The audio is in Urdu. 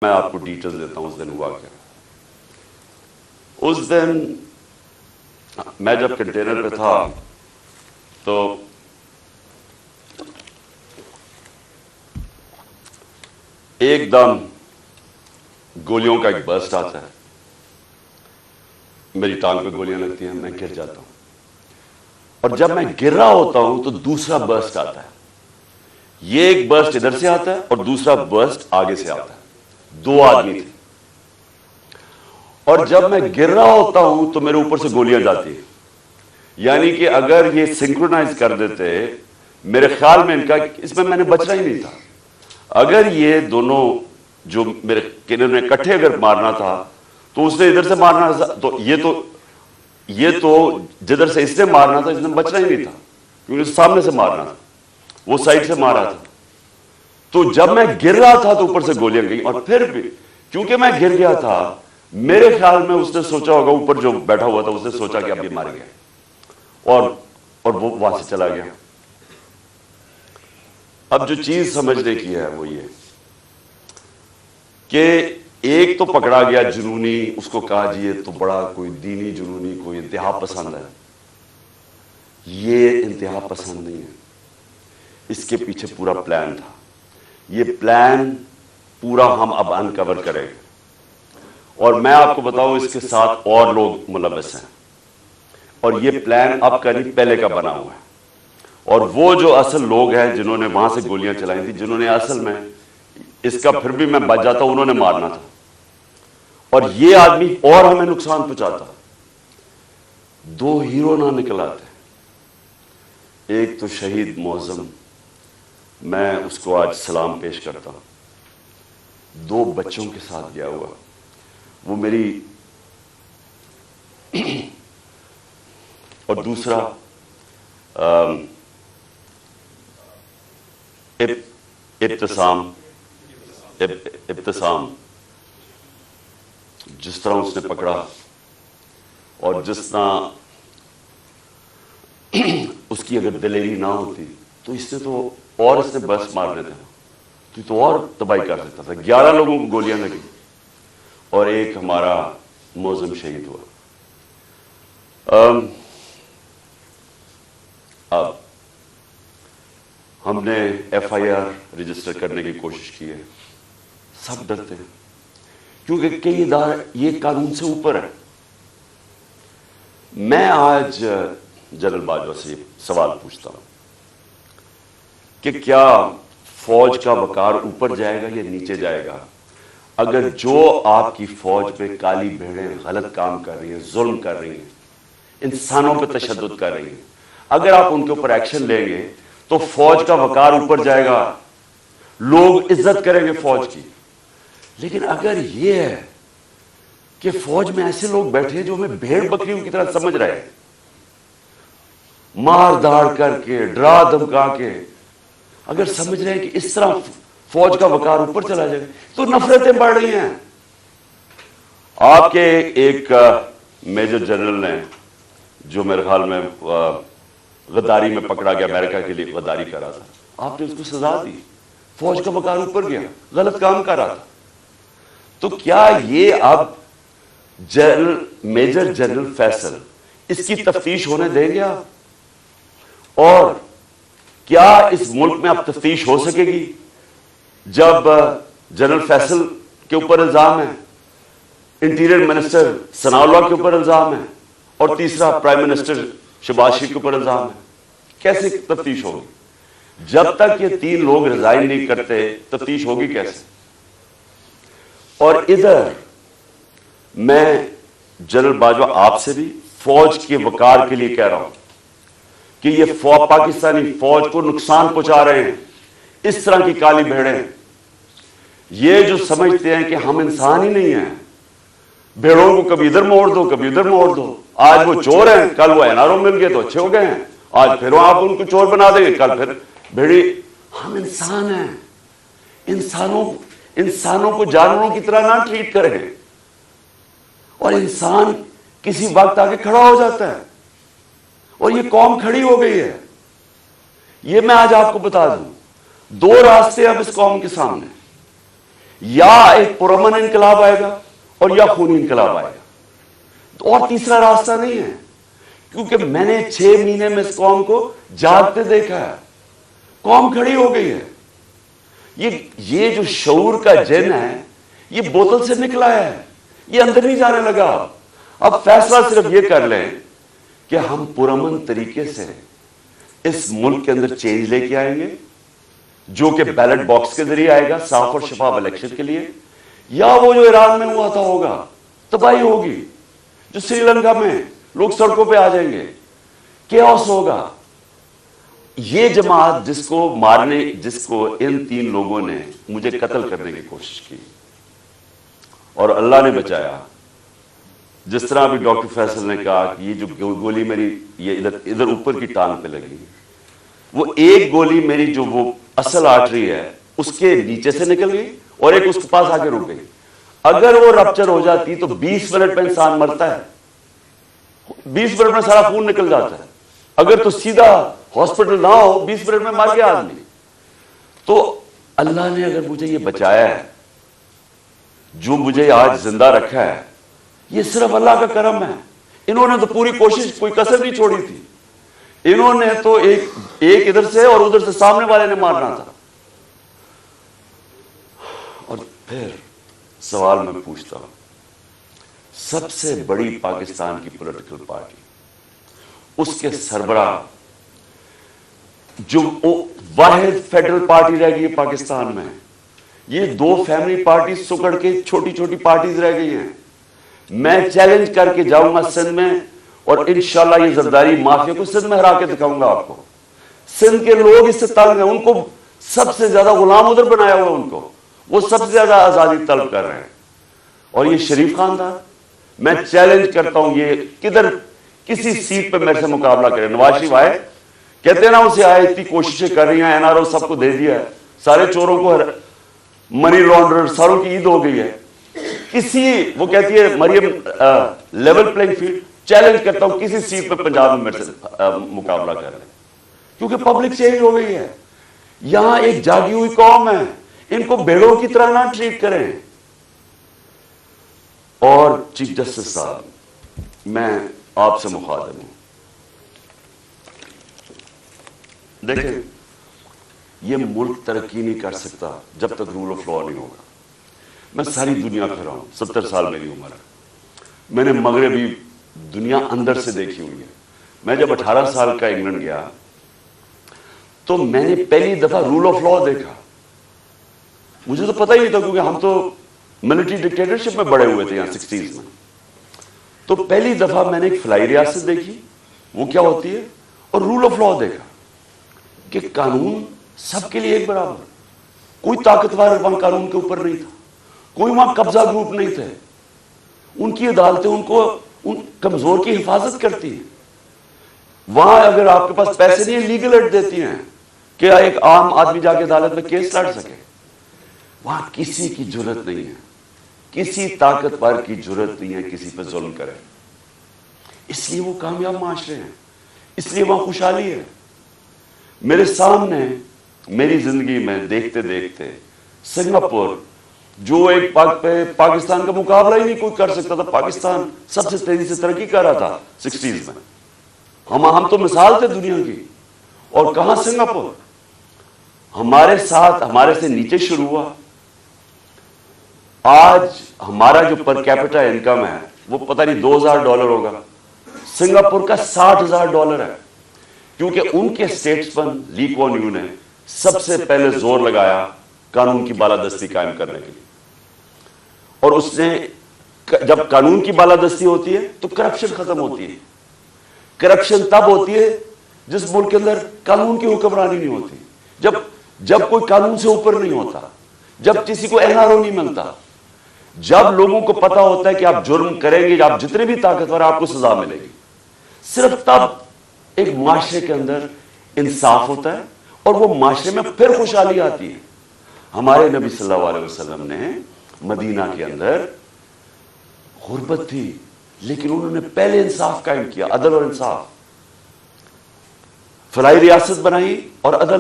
میں آپ کو ڈیٹیل دیتا ہوں اس دن ہوا کیا۔ اس دن میں جب کنٹینر پہ تھا تو ایک دم گولیوں کا ایک برسٹ آتا ہے، میری ٹانگ پہ گولیاں لگتی ہیں، میں گر جاتا ہوں، اور جب میں گر رہا ہوتا ہوں تو دوسرا برسٹ آتا ہے۔ یہ ایک برسٹ ادھر سے آتا ہے اور دوسرا برسٹ آگے سے آتا ہے، دو آدمی تھے، اور جب میں گر رہا ہوتا ہوں تو میرے اوپر سے گولیاں جاتی ہیں، یعنی کہ اگر یہ سنکرونائز کر دیتے، میرے خیال میں ان کا اس میں نے بچنا ہی نہیں تھا۔ اگر یہ دونوں جو میرے کنر نے کٹھے اگر مارنا تھا تو اس نے ادھر سے مارنا تھا، تو یہ تو جدھر سے اس نے مارنا تھا اس نے بچنا ہی نہیں تھا، کیونکہ سامنے سے مارنا تھا، وہ سائڈ سے مارا تھا۔ تو جب میں گر رہا تھا تو اوپر سے گولیاں گئی، اور پھر بھی کیونکہ میں گر گیا تھا، میرے خیال میں اس نے سوچا ہوگا، اوپر جو بیٹھا ہوا تھا اس نے سوچا کہ اب یہ مار گیا، اور وہ وہاں سے چلا گیا۔ اب جو چیز سمجھنے کی ہے وہ یہ کہ ایک تو پکڑا گیا جنونی، اس کو کہا جی یہ تو بڑا کوئی دینی جنونی، کوئی انتہا پسند ہے۔ یہ انتہا پسند نہیں ہے، اس کے پیچھے پورا پلان تھا۔ یہ پلان پورا ہم اب انکور کریں گے، اور میں آپ کو بتاؤں اس کے ساتھ اور لوگ ملوث ہیں، اور یہ پلان اب کا نہیں پہلے کا بنا ہوا ہے۔ اور وہ جو اصل لوگ ہیں جنہوں نے وہاں سے گولیاں چلائی تھی، جنہوں نے اصل میں اس کا پھر بھی میں بچ جاتا، انہوں نے مارنا تھا، اور یہ آدمی اور ہمیں نقصان پہنچاتا۔ دو ہیرو نہ نکل آتے، ایک تو شہید معظم، میں اس کو آج سلام پیش کرتا ہوں، دو بچوں کے ساتھ گیا ہوا، وہ میری اور دوسرا ابتسام، جس طرح اس نے پکڑا اور جس طرح اس کی اگر دلیری نہ ہوتی تو اس نے بس مار دیتا تو اور تباہی کر سکتا تھا۔ 11 لوگوں کو گولیاں لگی اور ایک ہمارا معظم شہید ہوا۔ اب ہم نے FIR رجسٹر کرنے کی کوشش کی ہے، سب ڈرتے ہیں کیونکہ کئی ادارے یہ قانون سے اوپر ہے۔ میں آج جنرل باجوہ سے سوال پوچھتا ہوں کہ کیا فوج کا وقار اوپر جائے گا یا نیچے جائے گا اگر جو آپ کی فوج پہ کالی بھیڑیں غلط کام کر رہی ہیں، ظلم کر رہی ہیں، انسانوں پہ تشدد کر رہی ہیں، اگر آپ ان کے اوپر ایکشن لیں گے تو فوج کا وقار اوپر جائے گا، لوگ عزت کریں گے فوج کی۔ لیکن اگر یہ ہے کہ فوج میں ایسے لوگ بیٹھے جو ہمیں بھیڑ بکریوں کی طرح سمجھ رہے ہیں، مار داڑ کر کے، ڈرا دھمکا کے، اگر سمجھ رہے ہیں کہ اس طرح فوج کا وقار اوپر چلا جائے گا تو نفرتیں بڑھ رہی ہیں۔ آپ کے ایک میجر جنرل نے جو میرے خیال میں غداری میں پکڑا گیا، امریکہ کے لیے غداری کر رہا تھا، آپ نے اس کو سزا دی، فوج کا وقار اوپر گیا، غلط کام کر رہا تھا۔ تو کیا یہ اب میجر جنرل فیصل اس کی تفتیش ہونے دیں گے آپ؟ اور کیا اس ملک میں اب تفتیش ہو سکے گی جب جنرل فیصل کے اوپر الزام ہے، انٹیریئر منسٹر ثناء اللہ کے اوپر الزام ہے، اور تیسرا پرائم منسٹر شہباز شریف کے اوپر الزام ہے؟ کیسے تفتیش ہوگی؟ جب تک یہ 3 لوگ ریزائن نہیں کرتے تفتیش ہوگی کیسے؟ اور ادھر میں جنرل باجوہ آپ سے بھی فوج کے وقار کے لیے کہہ رہا ہوں کہ یہ پاکستانی فوج کو نقصان پہنچا رہے ہیں، اس طرح کی کالی بھیڑیں، یہ جو سمجھتے ہیں کہ ہم انسان ہی نہیں ہیں، بھیڑوں کو کبھی ادھر موڑ دو کبھی ادھر موڑ دو، آج وہ چور ہیں کل وہ NRO مل گئے تو اچھے ہو گئے ہیں، آج پھر آپ ان کو چور بنا دیں گے کل پھر بھیڑی۔ ہم انسان ہیں، انسانوں کو جانوروں کی طرح نہ ٹریٹ کریں، اور انسان کسی وقت آگے کھڑا ہو جاتا ہے، اور یہ قوم کھڑی ہو گئی ہے۔ یہ میں آج آپ کو بتا دوں، 2 راستے اب اس قوم کے سامنے، یا ایک پرامن انقلاب آئے گا اور یا خونی انقلاب آئے گا، اور تیسرا راستہ نہیں ہے، کیونکہ میں نے 6 مہینے میں اس قوم کو جاگتے دیکھا ہے، قوم کھڑی ہو گئی ہے۔ یہ جو شعور کا جن ہے یہ بوتل سے نکلا ہے، یہ اندر نہیں جانے لگا۔ اب فیصلہ صرف یہ کر لیں کہ ہم پرامن طریقے سے اس ملک کے اندر چینج لے کے آئیں گے، جو کہ بیلٹ باکس کے ذریعے آئے گا صاف اور شفاف الیکشن کے لیے، یا وہ جو ایران میں ہوا تھا ہوگا، تباہی ہوگی، جو سری لنکا میں لوگ سڑکوں پہ آ جائیں گے، کیوس ہوگا۔ یہ جماعت جس کو ان 3 لوگوں نے مجھے قتل کرنے کی کوشش کی اور اللہ نے بچایا، جس طرح بھی ڈاکٹر فیصل نے کہا کہ یہ جو گولی میری یہ ادھر اوپر کی ٹانگ پہ لگی، وہ ایک گولی میری جو وہ اصل آرٹری ہے اس کے نیچے سے نکل گئی اور ایک اس کے پاس آ کے رک گئی۔ اگر وہ رپچر ہو جاتی تو 20 منٹ میں انسان مرتا ہے، 20 منٹ میں سارا خون نکل جاتا ہے۔ اگر تو سیدھا ہاسپٹل نہ ہو 20 منٹ میں مر گیا آدمی۔ تو اللہ نے اگر مجھے یہ بچایا ہے، جو مجھے آج زندہ رکھا ہے، یہ صرف اللہ کا کرم ہے۔ انہوں نے تو پوری کوشش، کوئی کسر نہیں چھوڑی تھی۔ انہوں نے تو ایک ادھر سے اور ادھر سے سامنے والے نے مارنا تھا۔ اور پھر سوال میں پوچھتا ہوں، سب سے بڑی پاکستان کی پولیٹیکل پارٹی، اس کے سربراہ، جو واحد فیڈرل پارٹی رہ گئی ہے پاکستان میں، یہ 2 فیملی پارٹی سکڑ کے چھوٹی چھوٹی پارٹیز رہ گئی ہیں۔ میں چیلنج کر کے جاؤں گا سندھ میں، اور انشاءاللہ یہ زرداری مافیا کو سندھ میں ہرا کے دکھاؤں گا آپ کو۔ سندھ کے لوگ اس سے تنگ ہیں، ان کو سب سے زیادہ غلام ادھر بنایا ہوا، ان کو وہ سب سے زیادہ آزادی طلب کر رہے ہیں۔ اور یہ شریف خاندان، میں چیلنج کرتا ہوں، یہ کدھر کسی سیٹ پہ میرے سے مقابلہ کرے۔ نواز شریف آئے، کہتے ہیں نا اسے آئے، اتنی کوششیں کر رہی ہیں، این آر او سب کو دے دیا ہے، سارے چوروں کو منی لانڈرر ساروں کی عید ہو گئی ہے، وہ کہتی ہے مریم لیول پلینگ فیلڈ، چیلنج کرتا ہوں کسی سیٹ پہ پنجاب میں میرے سے مقابلہ کر رہے ہیں، کیونکہ پبلک چینج ہو گئی ہے۔ یہاں ایک جاگی ہوئی قوم ہے، ان کو بھیڑوں کی طرح نہ ٹریٹ کریں۔ اور چیف جسٹس صاحب، میں آپ سے مخاطب ہوں، دیکھیں یہ ملک ترقی نہیں کر سکتا جب تک رول آف لا نہیں ہوگا۔ میں ساری دنیا پھرا ہوں، 70 سال میری عمر ہے، میں نے مغربی دنیا اندر سے دیکھی ہوئی ہے۔ میں جب 18 سال کا انگلینڈ گیا تو میں نے پہلی دفعہ رول آف لا دیکھا۔ مجھے تو پتہ ہی نہیں تھا، کیونکہ ہم تو ملٹری ڈکٹیٹرشپ میں بڑے ہوئے تھے یہاں 60s میں۔ تو پہلی دفعہ میں نے ایک فلائی ریاست دیکھی، وہ کیا ہوتی ہے، اور رول آف لا دیکھا کہ قانون سب کے لیے ایک برابر، کوئی طاقتور وہاں قانون کے اوپر نہیں تھا، کوئی وہاں قبضہ گروپ نہیں تھے، ان کی عدالتیں ان کو ان کمزور کی حفاظت کرتی ہیں۔ وہاں اگر آپ کے پاس پیسے نہیں ہیں، لیگل ایڈ دیتی ہیں کہ ایک عام آدمی جا کے عدالت میں کیس لڑ سکے۔ وہاں کسی کی جرت نہیں ہے، کسی طاقتور کی جرت نہیں ہے کسی پہ ظلم کرے، اس لیے وہ کامیاب معاشرے ہیں، اس لیے وہاں خوشحالی ہے۔ میرے سامنے میری زندگی میں دیکھتے دیکھتے سنگاپور، جو ایک پاکستان کا مقابلہ ہی نہیں کوئی کر سکتا تھا، پاکستان سب سے تیزی سے ترقی کر رہا تھا 60s میں، ہم تو مثال تھے دنیا کی، اور کہاں سنگاپور ہمارے ساتھ، ہمارے سے نیچے شروع ہوا۔ آج ہمارا جو پر کیپٹا انکم ہے وہ پتہ نہیں $2000 ہوگا، سنگاپور کا $60,000 ہے، کیونکہ ان کے اسٹیٹسمن لی کوان یو نے سب سے پہلے زور لگایا قانون کی بالادستی قائم کرنے کے لیے، اور اس نے جب قانون کی بالادستی ہوتی ہے تو کرپشن ختم ہوتی ہے۔ کرپشن تب ہوتی ہے جس ملک کے اندر قانون کی حکمرانی نہیں ہوتی، جب کوئی قانون سے اوپر نہیں ہوتا، جب کسی کو این آر او نہیں ملتا، جب لوگوں کو پتا ہوتا ہے کہ آپ جرم کریں گے، آپ جتنے بھی طاقتور آپ کو سزا ملے گی، صرف تب ایک معاشرے کے اندر انصاف ہوتا ہے اور وہ معاشرے میں پھر خوشحالی آتی ہے۔ ہمارے نبی صلی اللہ علیہ وسلم نے مدینہ کے اندر غربت تھی، لیکن انہوں نے پہلے انصاف قائم کیا، عدل اور انصاف، فلاحی ریاست بنائی اور عدل